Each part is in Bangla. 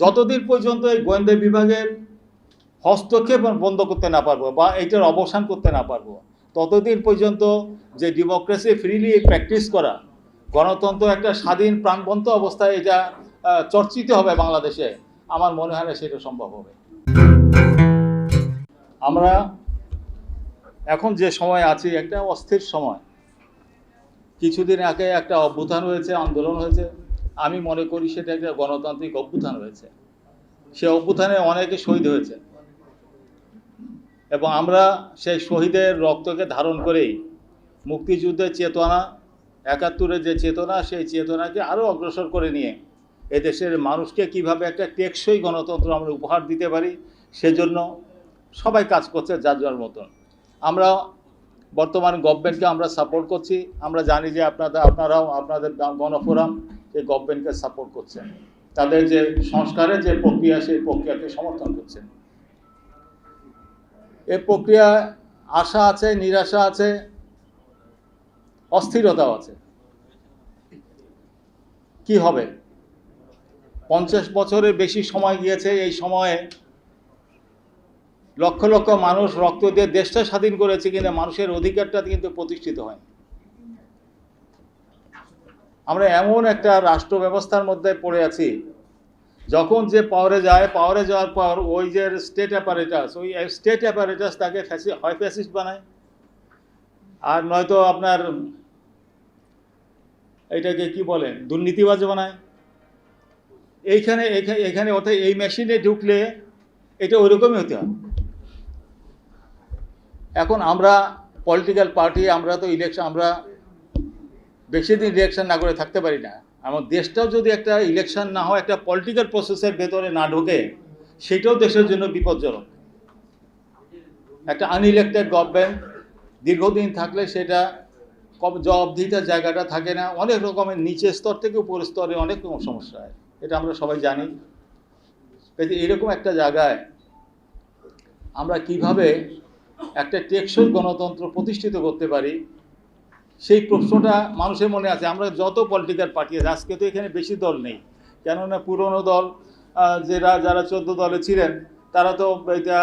যতদিন পর্যন্ত এই গোয়েন্দা বিভাগের হস্তক্ষেপ বন্ধ করতে না পারবো বা এটার অবসান করতে না পারবো, ততদিন পর্যন্ত যে ডেমোক্রেসি ফ্রিলি প্র্যাকটিস করা, গণতন্ত্র একটা স্বাধীন প্রাণবন্ত অবস্থায় এটা চর্চিত হবে বাংলাদেশে, আমার মনে হয় না সেটা সম্ভব হবে। আমরা এখন যে সময় আছি একটা অস্থির সময়। কিছুদিন আগে একটা অভ্যুত্থান হয়েছে, আন্দোলন হয়েছে, আমি মনে করি সেটা একটা গণতান্ত্রিক অভ্যুত্থান হয়েছে। সে অভ্যুত্থানে অনেকে শহীদ হয়েছে এবং আমরা সেই শহীদের রক্তকে ধারণ করেই মুক্তিযুদ্ধের চেতনা, ৭১-এর যে চেতনা, সেই চেতনাকে আরও অগ্রসর করে নিয়ে এদেশের মানুষকে কিভাবে একটা টেকসই গণতন্ত্র আমরা উপহার দিতে পারি, সেজন্য সবাই কাজ করছে যার যার মতন। আমরা বর্তমান গভর্নমেন্টকে আমরা সাপোর্ট করছি। আমরা জানি যে আপনারাও আপনাদের গণফোরাম এই গভর্নমেন্টকে সাপোর্ট করছেন, তাদের যে সংস্কারের যে প্রক্রিয়া, সেই প্রক্রিয়াকে সমর্থন করছেন। এই প্রক্রিয়া আশা আছে, নিরাশা আছে, অস্থিরতাও আছে। কি হবে? 50 বছরের বেশি সময় গিয়েছে। এই সময়ে লক্ষ লক্ষ মানুষ রক্ত দিয়ে দেশটা স্বাধীন করেছে, কিন্তু মানুষের অধিকারটা কিন্তু প্রতিষ্ঠিত হয়। আমরা এমন একটা রাষ্ট্র ব্যবস্থার মধ্যে পড়ে আছি, যখন যে পাওয়ারে যায়, পাওয়ারে যাওয়ার পর ওই যে স্টেট অ্যাপারেটাস, ওই স্টেট অ্যাপারেটাস তাকে হয় ফ্যাসিস্ট বানায়, আর নয়তো আপনার এটাকে কি বলে, দুর্নীতিবাজ বানায়। এখানে অর্থাৎ এই মেশিনে ঢুকলে এটা ওইরকমই হতে হয়। এখন আমরা পলিটিক্যাল পার্টি, আমরা তো ইলেকশন, আমরা বেশি দিন ইলেকশন না করে থাকতে পারি না। আমার দেশটাও যদি একটা ইলেকশন না হয়, একটা পলিটিক্যাল প্রসেসের ভেতরে না ঢোকে, সেটাও দেশের জন্য বিপজ্জনক। একটা আনইলেক্টেড গভর্নমেন্ট দীর্ঘদিন থাকলে সেটা জবাবদিহিতার জায়গাটা থাকে না, অনেক রকমের নিচের স্তর থেকে উপর স্তরে অনেক রকম সমস্যা হয়, এটা আমরা সবাই জানি। এরকম একটা জায়গায় আমরা কিভাবে একটা টেকসই গণতন্ত্র প্রতিষ্ঠিত করতে পারি, সেই প্রশ্নটা মানুষের মনে আছে। আমরা যত পলিটিক্যাল পার্টি আছে, আজকে তো এখানে বেশি দল নেই, কেননা পুরনো দল যারা 14 দলে ছিলেন, তারা তো এটা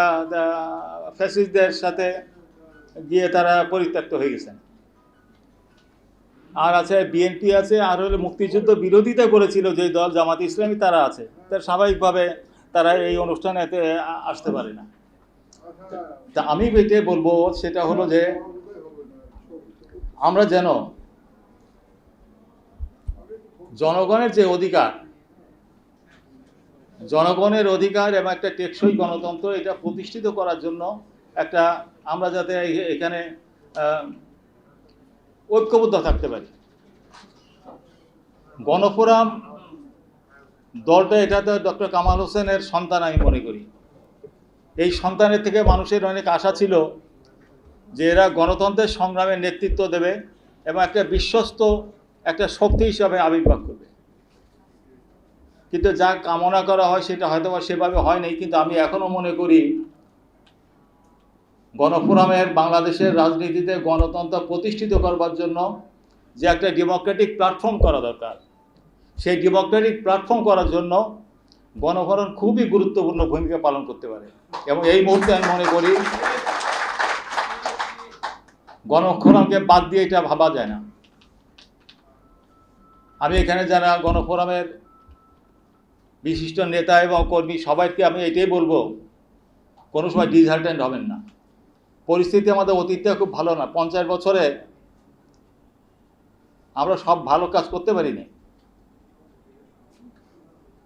ফ্যাসিস্টদের সাথে গিয়ে তারা পরিত্যক্ত হয়ে গেছেন। আর আছে বিএনপি আছে, আর হলে মুক্তিযুদ্ধ বিরোধিতা করেছিল যে দল জামাত ইসলামী, তারা আছে। তার স্বাভাবিকভাবে তারা এই অনুষ্ঠানে আসতে পারে না। তা আমি এটাই বলবো, সেটা হলো যে আমরা যেন জনগণের যে অধিকার, জনগণের অধিকার এবং একটা টেকসই গণতন্ত্র, এটা প্রতিষ্ঠিত করার জন্য একটা আমরা যাতে এখানে ঐক্যবদ্ধ থাকতে পারি। গণফোরাম দলটা, এটা তো ডক্টর কামাল হোসেনের সন্তান আমি মনে করি। এই সন্তানের থেকে মানুষের অনেক আশা ছিল যে এরা গণতন্ত্রের সংগ্রামের নেতৃত্ব দেবে এবং একটা বিশ্বস্ত একটা শক্তি হিসাবে আবির্ভাব করবে। কিন্তু যা কামনা করা হয় সেটা হয়তো সেভাবে হয় নাই। কিন্তু আমি এখনো মনে করি গণফোরামের বাংলাদেশের রাজনীতিতে গণতন্ত্র প্রতিষ্ঠিত করবার জন্য যে একটা ডেমোক্রেটিক প্ল্যাটফর্ম করা দরকার, সেই ডেমোক্রেটিক প্ল্যাটফর্ম করার জন্য গণফোরাম খুবই গুরুত্বপূর্ণ ভূমিকা পালন করতে পারে। এবং এই মুহূর্তে আমি মনে করি গণফোরামকে বাদ দিয়ে এটা ভাবা যায় না। আমি এখানে যারা গণফোরামের বিশিষ্ট নেতা এবং কর্মী, সবাইকে আমি এটাই বলবো, কোনো সময় ডিসহার্টেন্ড হবেন না। পরিস্থিতি আমাদের অতীতটা খুব ভালো না। 50 বছরে আমরা সব ভালো কাজ করতে পারিনি।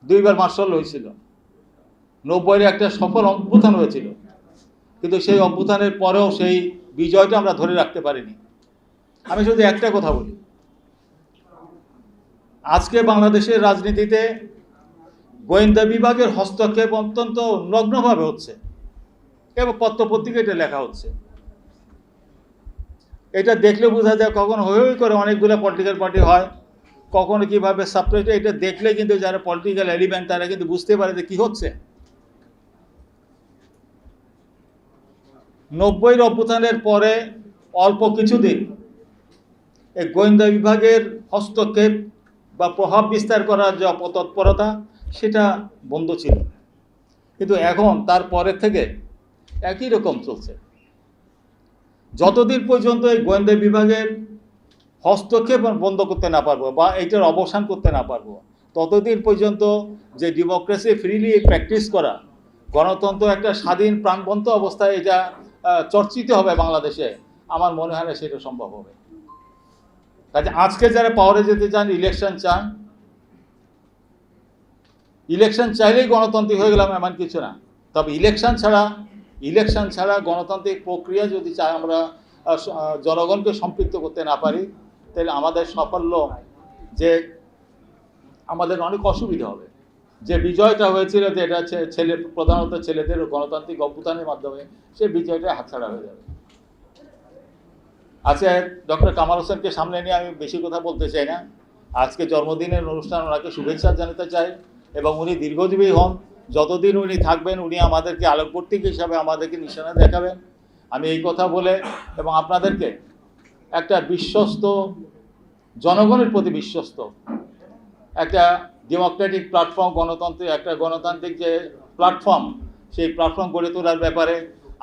2 বার মার্শাল হয়েছিল, 90-এর একটা সফল অভ্যুত্থান হয়েছিল, কিন্তু সেই অভ্যুত্থানের পরেও সেই বিজয়টা আমরা ধরে রাখতে পারিনি। আমি শুধু একটা কথা বলি, আজকে বাংলাদেশের রাজনীতিতে গোয়েন্দা বিভাগের হস্তক্ষেপ অত্যন্ত নগ্নভাবে হচ্ছে এবং পত্রপত্রিকা এটা লেখা হচ্ছে। এটা দেখলে বোঝা যায় কখন হই করে অনেকগুলো পলিটিক্যাল পার্টি হয়, কখনো কীভাবে সাপ্রেট, এটা দেখলে কিন্তু যারা পলিটিক্যাল এলিমেন্ট তারা কিন্তু বুঝতে পারে যে কী হচ্ছে। 90-এর অভ্যুত্থানের পরে অল্প কিছুদিন এই গোয়েন্দা বিভাগের হস্তক্ষেপ বা প্রভাব বিস্তার করার যে অপতৎপরতা, সেটা বন্ধ ছিল, কিন্তু এখন তার পরের থেকে একই রকম চলছে। যতদিন পর্যন্ত এই গোয়েন্দা বিভাগের হস্তক্ষেপ বন্ধ করতে না পারবো বা এইটার অবসান করতে না পারবো, ততদিন পর্যন্ত যে ডেমোক্রেসি ফ্রিলি প্র্যাকটিস করা, গণতন্ত্র একটা স্বাধীন প্রাণবন্ত অবস্থায় এটা চর্চিত হবে বাংলাদেশে, আমার মনে হয় না সেটা সম্ভব হবে। কাজে আজকে যারা পাওয়ারে যেতে চান, ইলেকশন চান, ইলেকশন চাইলেই গণতান্ত্রিক হয়ে গেলাম এমন কিছু না। তবে ইলেকশন ছাড়া গণতান্ত্রিক প্রক্রিয়া যদি চাই আমরা জনগণকে সম্পৃক্ত করতে না পারি, তাহলে আমাদের সাফল্য যে আমাদের অনেক অসুবিধা হবে। যে বিজয়টা হয়েছিল, যে এটা প্রধানত ছেলেদের গণতান্ত্রিক অভ্যুত্থানের মাধ্যমে, সেই বিজয়টা হাতছাড়া হয়ে যাবে। আচ্ছা, ডক্টর কামাল হোসেনকে সামনে নিয়ে আমি বেশি কথা বলতে চাই না। আজকে জন্মদিনের অনুষ্ঠান, ওনাকে শুভেচ্ছা জানাতে চাই এবং উনি দীর্ঘজীবী হন। যতদিন উনি থাকবেন উনি আমাদেরকে আলোকবর্তিক হিসাবে আমাদেরকে নিশানা দেখাবেন। আমি এই কথা বলে এবং আপনাদেরকে একটা বিশ্বস্ত, জনগণের প্রতি বিশ্বস্ত একটা ডেমোক্রেটিক প্ল্যাটফর্ম, গণতান্ত্রিক যে প্ল্যাটফর্ম, সেই প্ল্যাটফর্ম গড়ে তোলার ব্যাপারে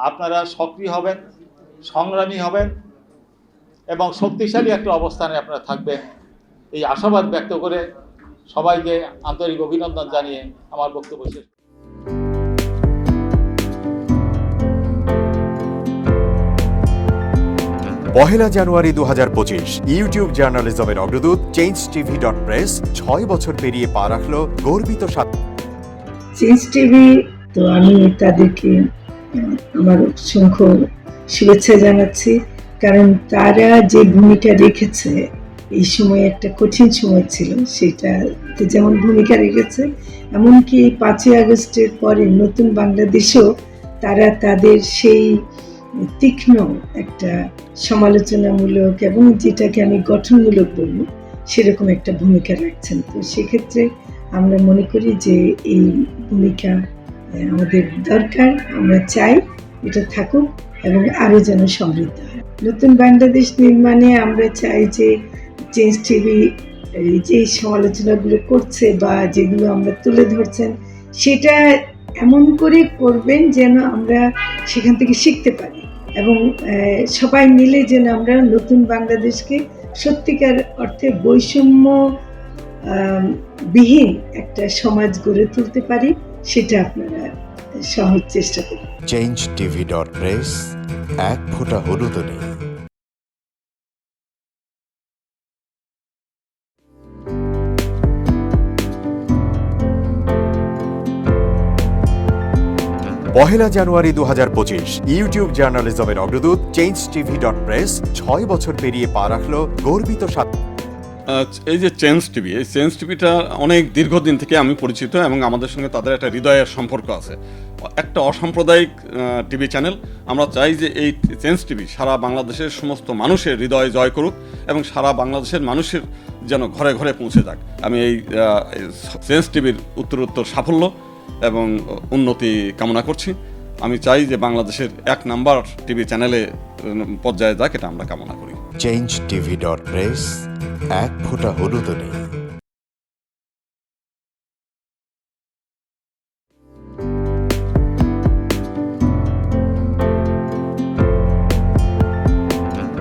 আপনারা সক্রিয় হবেন, সংগ্রামী হবেন এবং শক্তিশালী একটা অবস্থানে আপনারা থাকবেন, এই আশাবাদ ব্যক্ত করে সবাইকে আন্তরিক অভিনন্দন জানিয়ে আমার বক্তব্য শেষ। পহেলা জানুয়ারি 2025 ইউটিউব জার্নালিজমের অগ্রদূত changetv.press 6 বছর পেরিয়ে পা রাখলো গর্বিত চেঞ্জ টিভি। তো আমি তাদেরকে আমার অসংখ্য শুভেচ্ছা জানাচ্ছি, কারণ তারা যে ভূমিকা রেখেছে এই সময়, একটা কঠিন সময় ছিল, সেটাতে যেমন ভূমিকা রেখেছে, এমনকি 5ই আগস্টের পরে নতুন বাংলাদেশেও তারা তাদের সেই তীক্ষ্ণ একটা সমালোচনামূলক এবং যেটাকে আমি গঠনমূলক বলব, সেরকম একটা ভূমিকা রাখছেন। তো সেক্ষেত্রে আমরা মনে করি যে এই ভূমিকা আমাদের দরকার, আমরা চাই এটা থাকুক এবং আরও যেন সমৃদ্ধ হয়। নতুন বাংলাদেশ নির্মাণে আমরা চাই যে চেঞ্জ টিভি যে সমালোচনাগুলো করছে বা যেগুলো আমরা তুলে ধরছেন, সেটা এমন করে করবেন যেন আমরা সেখান থেকে শিখতে পারি এবং সবাই মিলে যেন আমরা নতুন বাংলাদেশকে সত্যিকার অর্থে বৈষম্য বিহীন একটা সমাজ গড়ে তুলতে পারি, সেটা আপনারা সহজ চেষ্টা করুন। changetv.press এক ফোঁটা হলুদ নেই। পহেলা জানুয়ারি 2025 ইউটিউব জার্নালিজমের অগ্রদূত changetv.press 6 বছর পেরিয়ে পা রাখলো গর্বিত এই যে চেঞ্জ টিভি, এই চেঞ্জ টিভিটা অনেক দীর্ঘদিন থেকে আমি পরিচিত এবং আমাদের সঙ্গে তাদের একটা হৃদয়ের সম্পর্ক আছে। একটা অসাম্প্রদায়িক টিভি চ্যানেল। আমরা চাই যে এই চেঞ্জ টিভি সারা বাংলাদেশের সমস্ত মানুষের হৃদয় জয় করুক এবং সারা বাংলাদেশের মানুষের যেন ঘরে ঘরে পৌঁছে যাক। আমি এই চেঞ্জ টিভির উত্তরোত্তর সাফল্য এবং উন্নতি কামনা করছি। আমি চাই যে বাংলাদেশের 1 নাম্বার টিভি চ্যানেলে পর্যায়ে যাক, এটা আমরা কামনা করি। changetv.press এক ফোঁটা হলুদ নেই।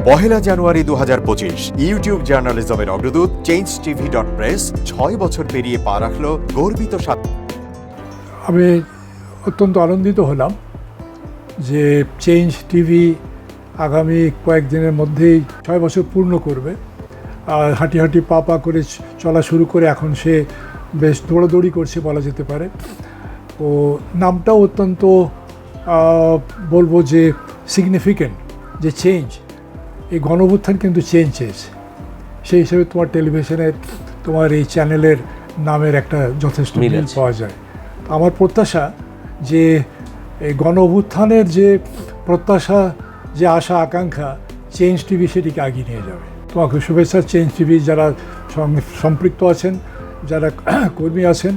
পহেলা জানুয়ারি 2025 ইউটিউব জার্নালিজমের অগ্রদূত changetv.press 6 বছর পেরিয়ে পা রাখলো গর্বিত আমি অত্যন্ত আনন্দিত হলাম যে চেঞ্জ টিভি আগামী কয়েকদিনের মধ্যেই 6 বছর পূর্ণ করবে। আর হাঁটি হাঁটি পা পা করে চলা শুরু করে এখন সে বেশ দৌড়াদৌড়ি করছে বলা যেতে পারে। ও নামটাও অত্যন্ত বলবো যে সিগনিফিক্যান্ট, যে চেঞ্জ, এই গণঅভ্যুত্থান কিন্তু চেঞ্জ এসেছে। সেই হিসেবে তোমার টেলিভিশনে তোমার এই চ্যানেলের নামের একটা যথেষ্ট মিল পাওয়া যায়। আমার প্রত্যাশা যে এই গণঅভ্যুত্থানের যে প্রত্যাশা, যে আশা আকাঙ্ক্ষা, চেঞ্জ টিভি সেটিকে এগিয়ে নিয়ে যাবে। তোমাকে শুভেচ্ছা। চেঞ্জ টিভি যারা সম্পৃক্ত আছেন, যারা কর্মী আছেন,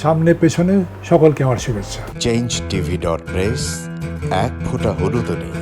সামনে পেছনে সকলকে আমার শুভেচ্ছা। changetv.press এক ফোঁটা হলুদ নেই।